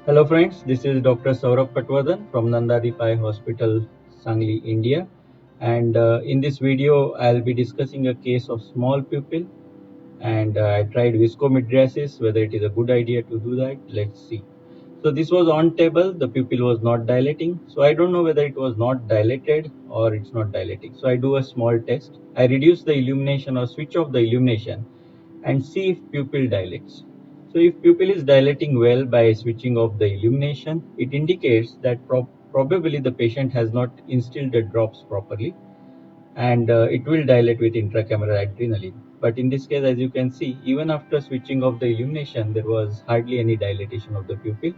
Hello friends, this is Dr. Saurabh Patwardhan from Nandadi Pai Hospital, Sangli, India. And in this video, I'll be discussing a case of small pupil. And I tried viscomydriasis, whether it is a good idea to do that. Let's see. So this was on table, the pupil was not dilating. So I don't know whether it was not dilated or it's not dilating. So I do a small test. I reduce the illumination or switch off the illumination and see if pupil dilates. So if pupil is dilating well by switching off the illumination, it indicates that probably the patient has not instilled the drops properly, and it will dilate with intracameral adrenaline. But in this case, as you can see, even after switching off the illumination, there was hardly any dilatation of the pupil,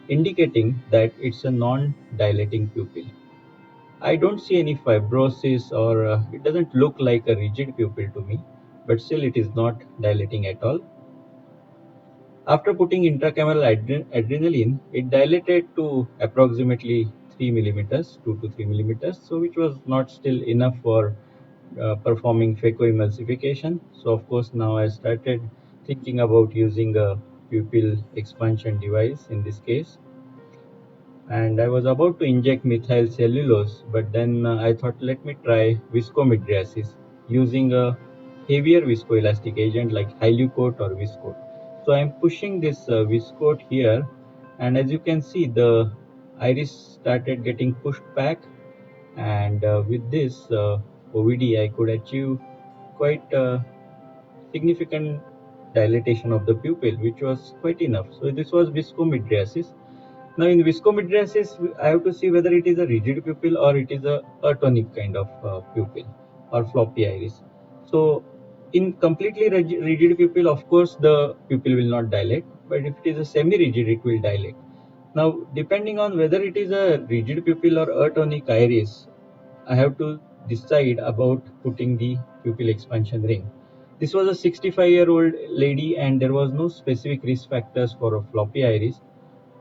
indicating that it's a non-dilating pupil. I don't see any fibrosis, or it doesn't look like a rigid pupil to me, but still it is not dilating at all. After putting intracameral adrenaline, it dilated to approximately 3 millimeters, 2 to 3 millimeters, so which was not still enough for performing phacoemulsification. So of course now I started thinking about using a pupil expansion device in this case, and I was about to inject methyl cellulose, but then I thought, let me try viscomydriasis using a heavier viscoelastic agent like Hylucoat or Viscoat. So I'm pushing this Viscoat here, and as you can see, the iris started getting pushed back, and with this OVD, I could achieve quite significant dilatation of the pupil, which was quite enough. So this was viscomydriasis. Now in viscomydriasis, I have to see whether it is a rigid pupil or it is a atonic kind of pupil or floppy iris. So in completely rigid pupil, of course, the pupil will not dilate, but if it is a semi-rigid, it will dilate. Now, depending on whether it is a rigid pupil or atonic iris, I have to decide about putting the pupil expansion ring. This was a 65-year-old lady, and there was no specific risk factors for a floppy iris,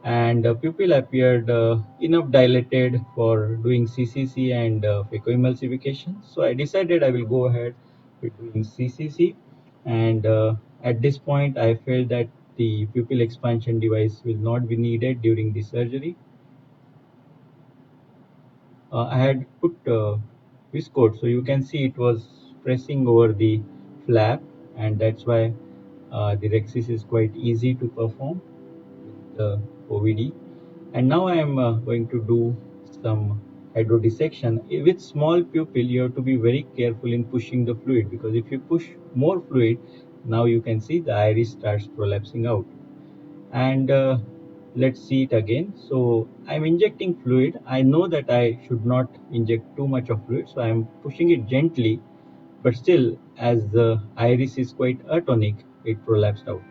and pupil appeared enough dilated for doing CCC and phacoemulsification. So I decided I will go ahead with doing CCC, and at this point I felt that the pupil expansion device will not be needed during the surgery. I had put Viscoat, so you can see it was pressing over the flap, and that's why the Rexis is quite easy to perform with the OVD. And now I am going to do some hydrodissection. With small pupil, you have to be very careful in pushing the fluid, because if you push more fluid, now you can see the iris starts prolapsing out. And let's see it again. So I'm injecting fluid. I know that I should not inject too much of fluid, so I'm pushing it gently, but still, as the iris is quite atonic, it prolapsed out.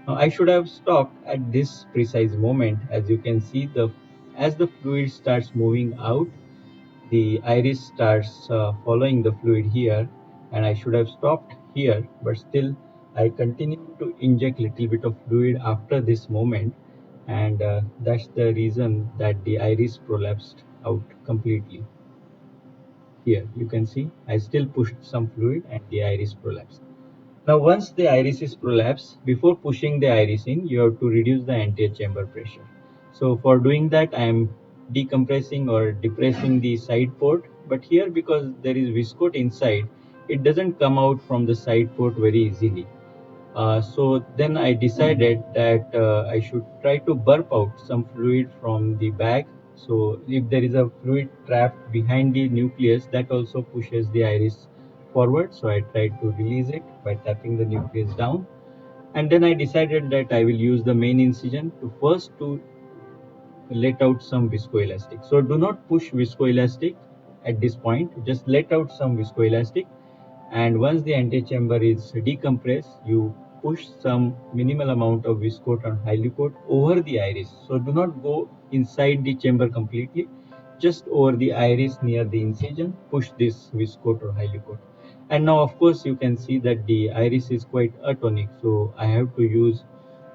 Now I should have stopped at this precise moment. As you can see, the as the fluid starts moving out, the iris starts following the fluid here, and I should have stopped here, but still I continue to inject little bit of fluid after this moment, and that's the reason that the iris prolapsed out completely. Here you can see I still pushed some fluid and the iris prolapsed. Now once the iris is prolapsed, before pushing the iris in, you have to reduce the anterior chamber pressure. So for doing that, I am decompressing or depressing the side port, but here, because there is viscoat inside, it doesn't come out from the side port very easily. So then I decided that I should try to burp out some fluid from the bag. So if there is a fluid trapped behind the nucleus, that also pushes the iris forward. So I tried to release it by tapping the nucleus down. And then I decided that I will use the main incision to first to let out some viscoelastic. So do not push viscoelastic at this point, just let out some viscoelastic, and once the antechamber is decompressed, you push some minimal amount of viscoat or Hylucoat over the iris. So do not go inside the chamber completely, just over the iris near the incision, push this viscoat or Hylucoat. And now of course you can see that the iris is quite atonic, so I have to use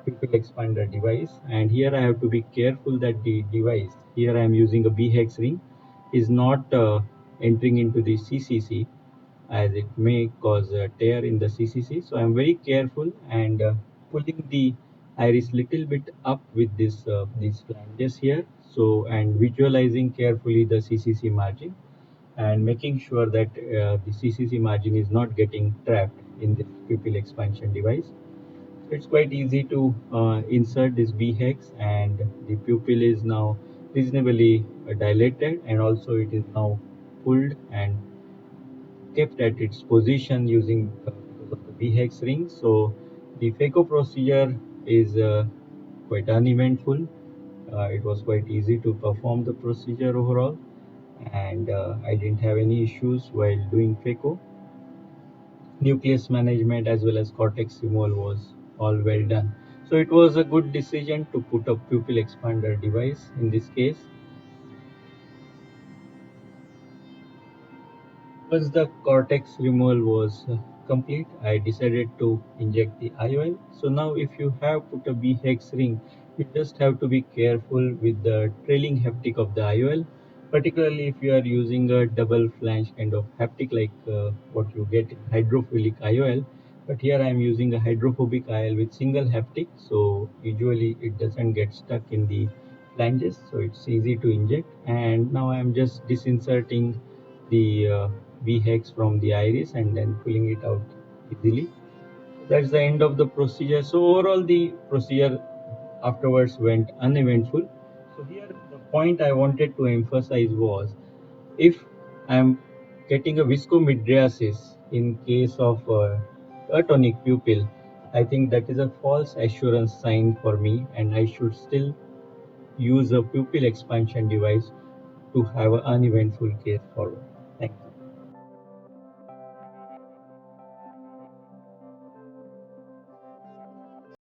pupil expander device, and here I have to be careful that the device, here I am using a BHEX ring, is not entering into the CCC, as it may cause a tear in the CCC. So I'm very careful and pulling the iris little bit up with these flanges here. So, and visualizing carefully the CCC margin and making sure that the CCC margin is not getting trapped in the pupil expansion device. It's quite easy to insert this B-hex, and the pupil is now reasonably dilated, and also it is now pulled and kept at its position using because of the B-hex ring. So the phaco procedure is quite uneventful. It was quite easy to perform the procedure overall, and I didn't have any issues while doing phaco. Nucleus management as well as cortex removal was all well done. So it was a good decision to put a pupil expander device in this case. Once the cortex removal was complete, I decided to inject the IOL. So now if you have put a B-hex ring, you just have to be careful with the trailing haptic of the IOL, particularly if you are using a double flange kind of haptic like what you get in hydrophilic IOL. But here I am using a hydrophobic IOL with single haptic, so usually it doesn't get stuck in the flanges, so it's easy to inject. And now I am just disinserting the V-hex from the iris and then pulling it out easily. That's the end of the procedure. So overall the procedure afterwards went uneventful. So here the point I wanted to emphasize was, if I'm getting a viscomydriasis in case of atonic pupil, I think that is a false assurance sign for me, and I should still use a pupil expansion device to have an uneventful case forward.